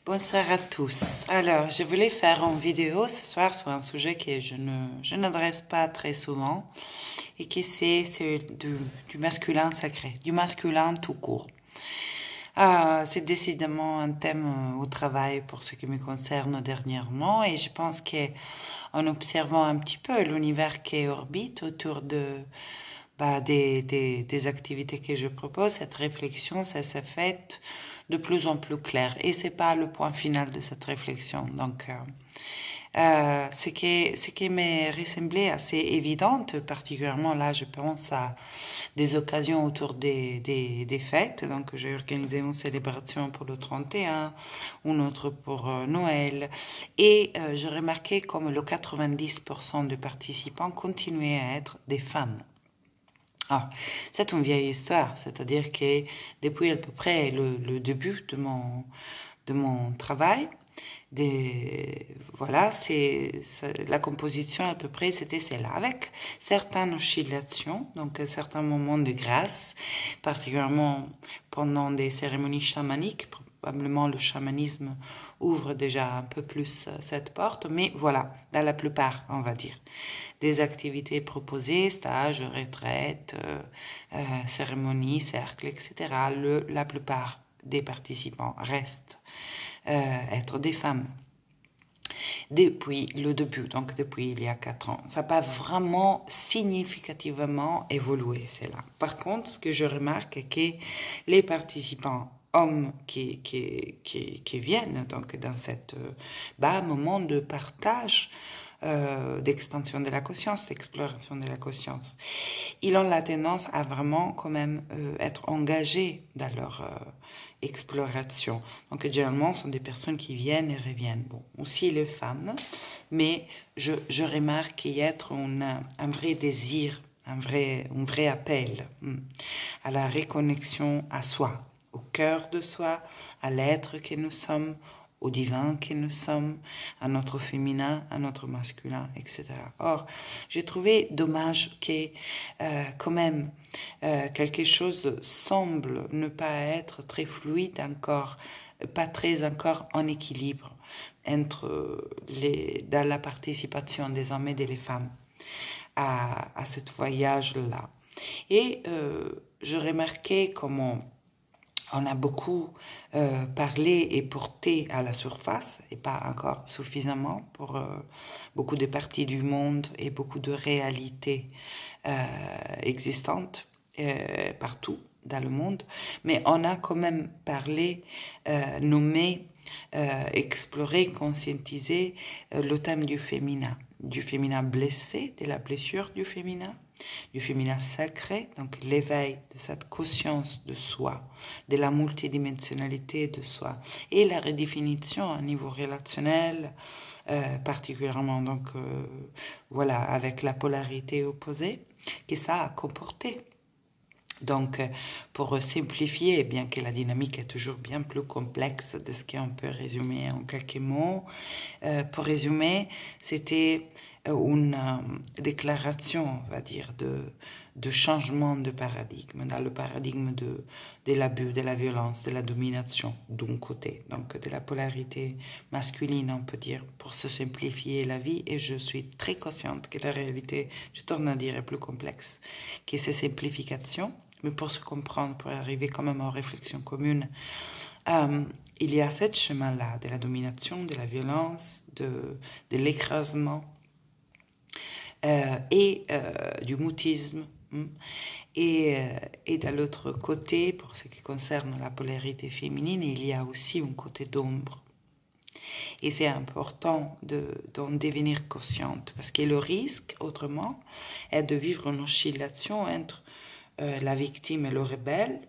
Bonsoir à tous. Alors, je voulais faire une vidéo ce soir sur un sujet que je n'adresse pas très souvent et qui c'est du masculin sacré, du masculin tout court. C'est décidément un thème au travail pour ce qui me concerne dernièrement et je pense qu'en observant un petit peu l'univers qui orbite autour des activités que je propose, cette réflexion, ça s'est fait de plus en plus clair. Et c'est pas le point final de cette réflexion. Donc, ce qui m'est ressemblé assez évidente, particulièrement là, je pense à des occasions autour des fêtes. Donc, j'ai organisé une célébration pour le 31, une autre pour Noël. Et j'ai remarqué comme le 90% de participants continuaient à être des femmes. Ah, c'est une vieille histoire, c'est-à-dire que depuis à peu près le début de mon travail, voilà, la composition à peu près c'était celle-là, avec certaines oscillations, donc certains moments de grâce, particulièrement pendant des cérémonies chamaniques. Probablement le chamanisme ouvre déjà un peu plus cette porte, mais voilà, dans la plupart, on va dire, des activités proposées, stages, retraites, cérémonies, cercles, etc. La plupart des participants restent être des femmes. Depuis le début, donc depuis il y a 4 ans, ça n'a pas vraiment significativement évolué, c'est là. Par contre, ce que je remarque est que les participants hommes qui viennent donc dans cette moment de partage, d'expansion de la conscience, d'exploration de la conscience, ils ont la tendance à vraiment quand même être engagés dans leur exploration. Donc généralement, ce sont des personnes qui viennent et reviennent. Bon, aussi les femmes, mais je remarque qu'il y a un vrai désir, un vrai appel à la reconnexion à soi, au cœur de soi, à l'être que nous sommes, au divin que nous sommes, à notre féminin, à notre masculin, etc. Or, j'ai trouvé dommage que quand même quelque chose semble ne pas être très fluide encore, pas très encore en équilibre dans la participation des hommes et des femmes à ce voyage-là. Et je remarquais comment on a beaucoup parlé et porté à la surface, et pas encore suffisamment pour beaucoup de parties du monde et beaucoup de réalités existantes partout dans le monde. Mais on a quand même parlé, nommé, exploré, conscientisé le thème du féminin blessé, de la blessure du féminin sacré, donc l'éveil de cette conscience de soi, de la multidimensionnalité de soi, et la redéfinition à niveau relationnel, particulièrement donc voilà, avec la polarité opposée que ça a comporté. Donc, pour simplifier, bien que la dynamique est toujours bien plus complexe de ce qu'on peut résumer en quelques mots, pour résumer, c'était une déclaration, on va dire, de changement de paradigme, dans le paradigme de l'abus, de la violence, de la domination, d'un côté, donc de la polarité masculine, on peut dire, pour se simplifier la vie, et je suis très consciente que la réalité, je tourne à dire, est plus complexe que ces simplifications, mais pour se comprendre, pour arriver quand même aux réflexions communes, il y a ce chemin-là de la domination, de la violence, de l'écrasement, et du mutisme. Et de l'autre côté, pour ce qui concerne la polarité féminine, il y a aussi un côté d'ombre. Et c'est important d'en devenir consciente, parce que le risque, autrement, est de vivre une oscillation entre la victime et le rebelle,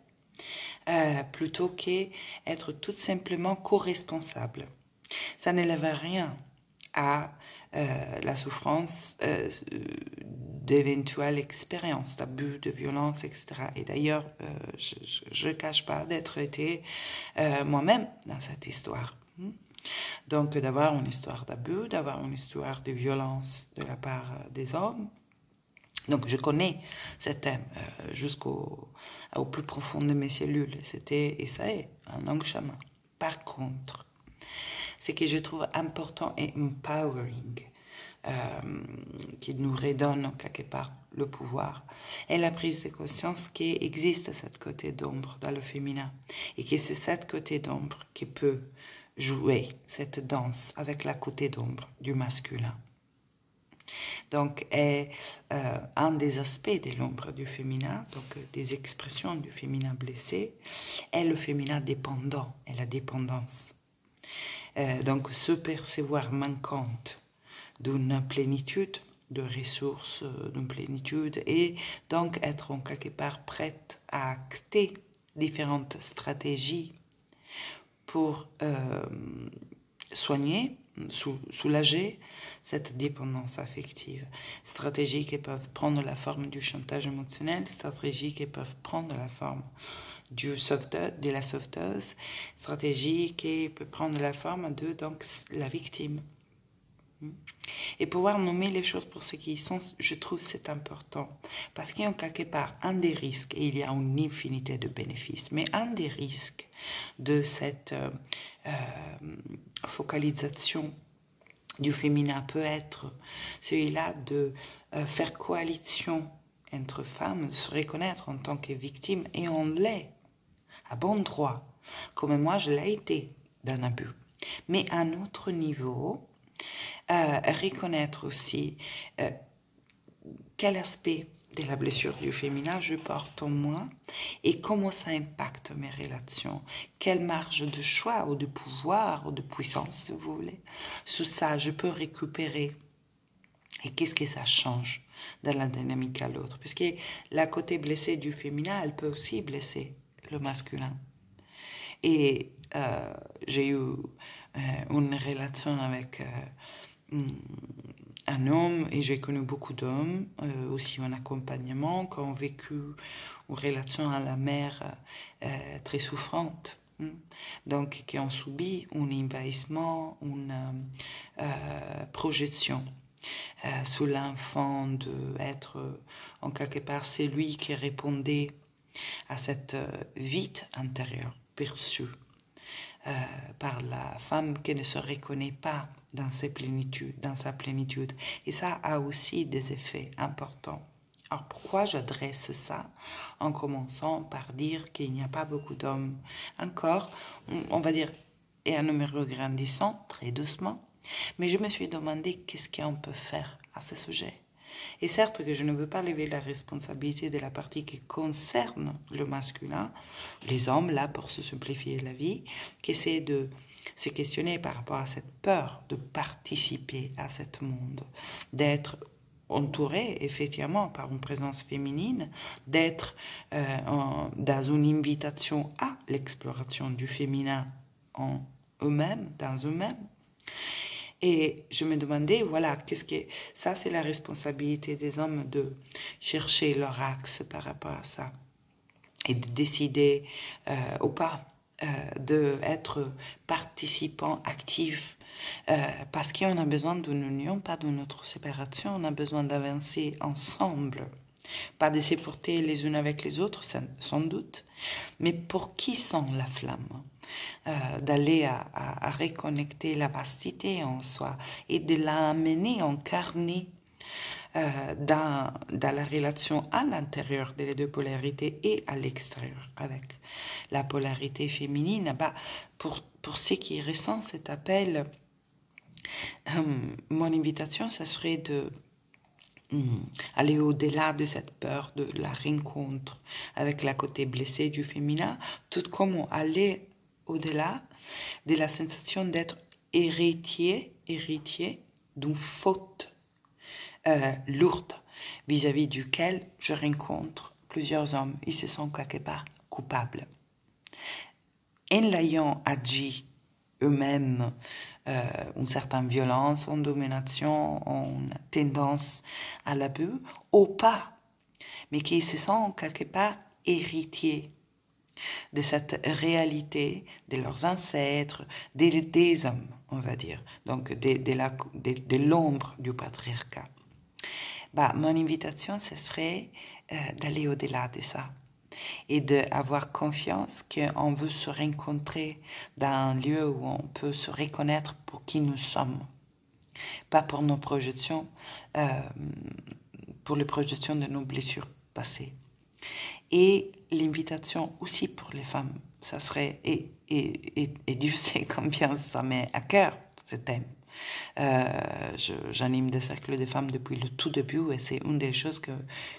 plutôt qu'être tout simplement co-responsable. Ça n'élève à rien à la souffrance d'éventuelles expériences d'abus, de violence, etc. Et d'ailleurs, je ne cache pas d'être été moi-même dans cette histoire. Donc d'avoir une histoire d'abus, d'avoir une histoire de violence de la part des hommes. Donc je connais ce thème jusqu'au plus profond de mes cellules. Et ça est un long chemin. Par contre, ce que je trouve important et empowering, qui nous redonne quelque part le pouvoir, est la prise de conscience qu'il existe cette côté d'ombre dans le féminin et que c'est cette côté d'ombre qui peut jouer cette danse avec la côté d'ombre du masculin. Donc, est un des aspects de l'ombre du féminin, donc des expressions du féminin blessé, est le féminin dépendant et la dépendance. Donc, se percevoir manquante d'une plénitude de ressources, d'une plénitude, et donc être en quelque part prête à acter différentes stratégies pour soigner, soulager cette dépendance affective. Stratégies qui peuvent prendre la forme du chantage émotionnel, stratégies qui peuvent prendre la forme de la sauveteuse, stratégies qui peuvent prendre la forme de donc, la victime. Et pouvoir nommer les choses pour ce qu'ils sont, je trouve c'est important. Parce qu'il y a quelque part un des risques, et il y a une infinité de bénéfices, mais un des risques de cette focalisation du féminin peut être celui-là de faire coalition entre femmes, de se reconnaître en tant que victime, et on l'est, à bon droit, comme moi je l'ai été d'un abus. Mais à un autre niveau, reconnaître aussi quel aspect de la blessure du féminin je porte en moi et comment ça impacte mes relations, quelle marge de choix ou de pouvoir ou de puissance, si vous voulez, sous ça je peux récupérer et qu'est-ce que ça change dans la dynamique à l'autre, parce que la côté blessée du féminin, elle peut aussi blesser le masculin. Et j'ai eu une relation avec un homme, et j'ai connu beaucoup d'hommes, aussi en accompagnement, qui ont vécu une relation à la mère très souffrante. Donc, qui ont subi un envahissement, une projection sous l'enfant d'être en quelque part celui qui répondait à cette vide intérieure perçue par la femme qui ne se reconnaît pas dans sa plénitude. Et ça a aussi des effets importants. Alors pourquoi j'adresse ça en commençant par dire qu'il n'y a pas beaucoup d'hommes encore, on va dire, et un numéro grandissant, très doucement, mais je me suis demandé qu'est-ce qu'on peut faire à ce sujet. Et certes que je ne veux pas lever la responsabilité de la partie qui concerne le masculin, les hommes là pour se simplifier la vie, qui essaient de se questionner par rapport à cette peur de participer à ce monde, d'être entouré effectivement par une présence féminine, d'être dans une invitation à l'exploration du féminin en eux-mêmes, dans eux-mêmes. Et je me demandais, voilà, qu'est-ce que ça, c'est la responsabilité des hommes de chercher leur axe par rapport à ça et de décider ou pas d'être participant actif parce qu'on a besoin d'une union, pas d'une autre séparation, on a besoin d'avancer ensemble. Pas de se porter les unes avec les autres, sans doute, mais pour qui sent la flamme d'aller à reconnecter la vastité en soi et de l'amener, incarner dans la relation à l'intérieur des deux polarités et à l'extérieur avec la polarité féminine. Pour ceux qui ressentent cet appel, mon invitation, ça serait de aller au-delà de cette peur de la rencontre avec la côté blessée du féminin, tout comme aller au-delà de la sensation d'être héritier d'une faute lourde vis-à-vis duquel je rencontre plusieurs hommes. Ils se sentent quelque part coupables. En l'ayant agi eux-mêmes une certaine violence, une domination, une tendance à l'abus, ou pas, mais qui se sentent quelque part héritiers de cette réalité de leurs ancêtres, des hommes, on va dire, donc de l'ombre du patriarcat. Mon invitation, ce serait d'aller au-delà de ça, et d'avoir confiance qu'on veut se rencontrer dans un lieu où on peut se reconnaître pour qui nous sommes. Pas pour nos projections, pour les projections de nos blessures passées. Et l'invitation aussi pour les femmes, ça serait, et Dieu sait combien ça met à cœur, ce thème. J'anime des cercles de femmes depuis le tout début et c'est une des choses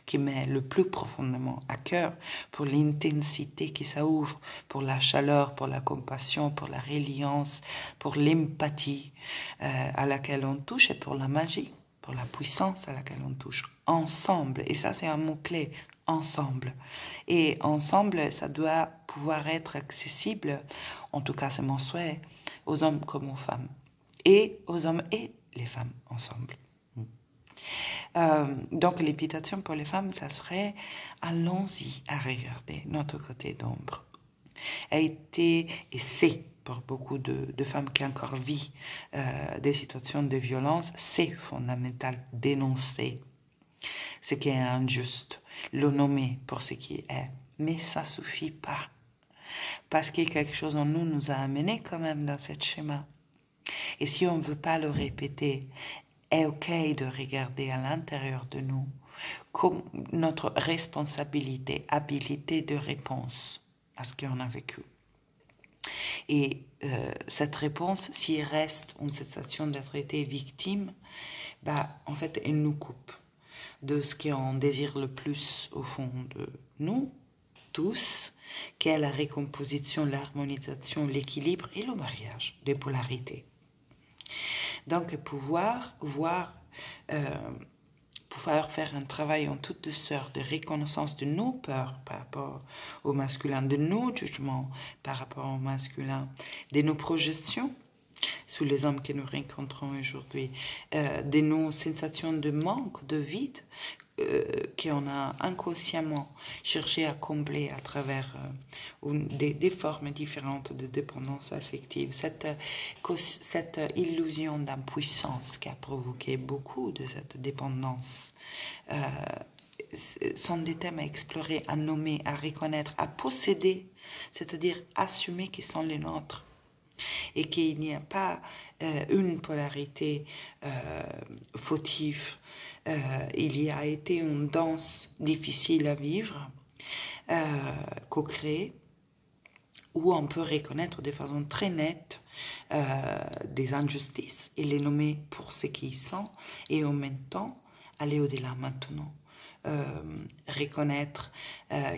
qui met le plus profondément à cœur pour l'intensité qui ça ouvre, pour la chaleur, pour la compassion, pour la résilience, pour l'empathie à laquelle on touche et pour la magie, pour la puissance à laquelle on touche ensemble. Et ça, c'est un mot-clé, ensemble. Et ensemble, ça doit pouvoir être accessible, en tout cas c'est mon souhait, aux hommes comme aux femmes. Et aux hommes et les femmes ensemble. Donc l'invitation pour les femmes, ça serait allons-y à regarder notre côté d'ombre. A été et c'est pour beaucoup de femmes qui encore vivent des situations de violence, c'est fondamental d'énoncer ce qui est injuste, le nommer pour ce qui est. Mais ça suffit pas. Parce que quelque chose en nous a amené quand même dans ce schéma. Et si on ne veut pas le répéter, est OK de regarder à l'intérieur de nous comme notre responsabilité, habilité de réponse à ce qu'on a vécu. Et cette réponse, s'il reste une sensation d'être été victime, en fait, elle nous coupe de ce qu'on désire le plus au fond de nous, tous, qui est la récomposition, l'harmonisation, l'équilibre et le mariage des polarités. Donc, pouvoir faire un travail en toute douceur de reconnaissance de nos peurs par rapport au masculin, de nos jugements par rapport au masculin, de nos projections sous les hommes que nous rencontrons aujourd'hui, de nos sensations de manque, de vide qu'on a inconsciemment cherché à combler à travers des formes différentes de dépendance affective. Cette illusion d'impuissance qui a provoqué beaucoup de cette dépendance sont des thèmes à explorer, à nommer, à reconnaître, à posséder, c'est-à-dire assumer qu'ils sont les nôtres. Et qu'il n'y a pas une polarité fautive. Il y a été une danse difficile à vivre, co-créée, où on peut reconnaître de façon très nette des injustices et les nommer pour ce qu'ils sont, et en même temps aller au-delà maintenant. Reconnaître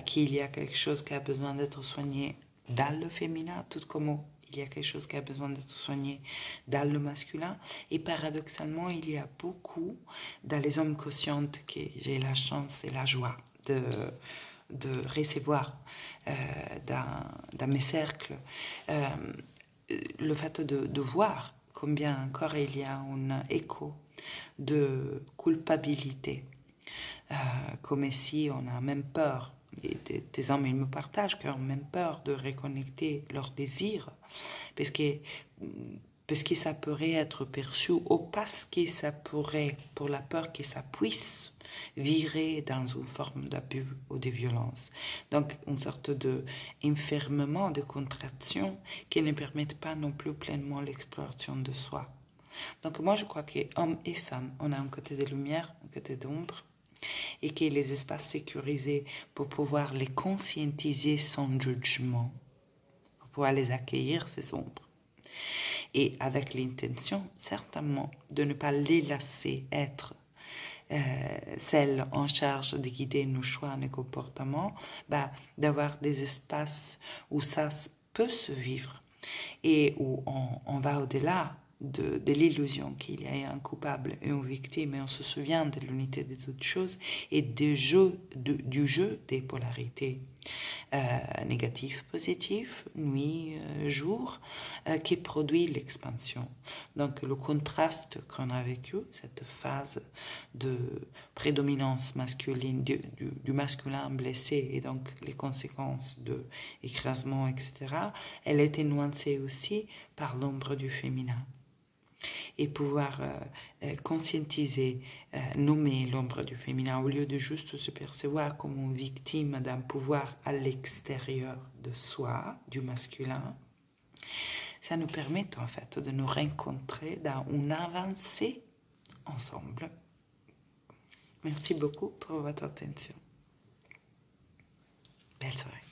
qu'il y a quelque chose qui a besoin d'être soigné dans le féminin, tout comme il y a quelque chose qui a besoin d'être soigné dans le masculin. Et paradoxalement, il y a beaucoup dans les hommes conscients que j'ai la chance et la joie de recevoir dans mes cercles. Le fait de voir combien encore il y a un écho de culpabilité. Comme si on a même peur. Des hommes, ils me partagent qu'ils ont même peur de reconnecter leur désir parce que ça pourrait être perçu ou parce que ça pourrait, pour la peur que ça puisse virer dans une forme d'abus ou de violence. Donc, une sorte d'enfermement, de contraction qui ne permettent pas non plus pleinement l'exploration de soi. Donc, moi, je crois qu'hommes et femmes, on a un côté de lumière, un côté d'ombre, et que les espaces sécurisés pour pouvoir les conscientiser sans jugement, pour pouvoir les accueillir, ces ombres. Et avec l'intention, certainement, de ne pas les laisser être celles en charge de guider nos choix, nos comportements, d'avoir des espaces où ça peut se vivre et où on va au-delà de l'illusion qu'il y a un coupable et une victime, et on se souvient de l'unité de toutes choses et du jeu des polarités négatives, positives, nuit, jour, qui produit l'expansion. Donc le contraste qu'on a vécu, cette phase de prédominance masculine, du masculin blessé et donc les conséquences de écrasement, etc., elle était nuancée aussi par l'ombre du féminin. et pouvoir conscientiser, nommer l'ombre du féminin au lieu de juste se percevoir comme une victime d'un pouvoir à l'extérieur de soi, du masculin, ça nous permet en fait de nous rencontrer dans une avancée ensemble. Merci beaucoup pour votre attention. Belle soirée.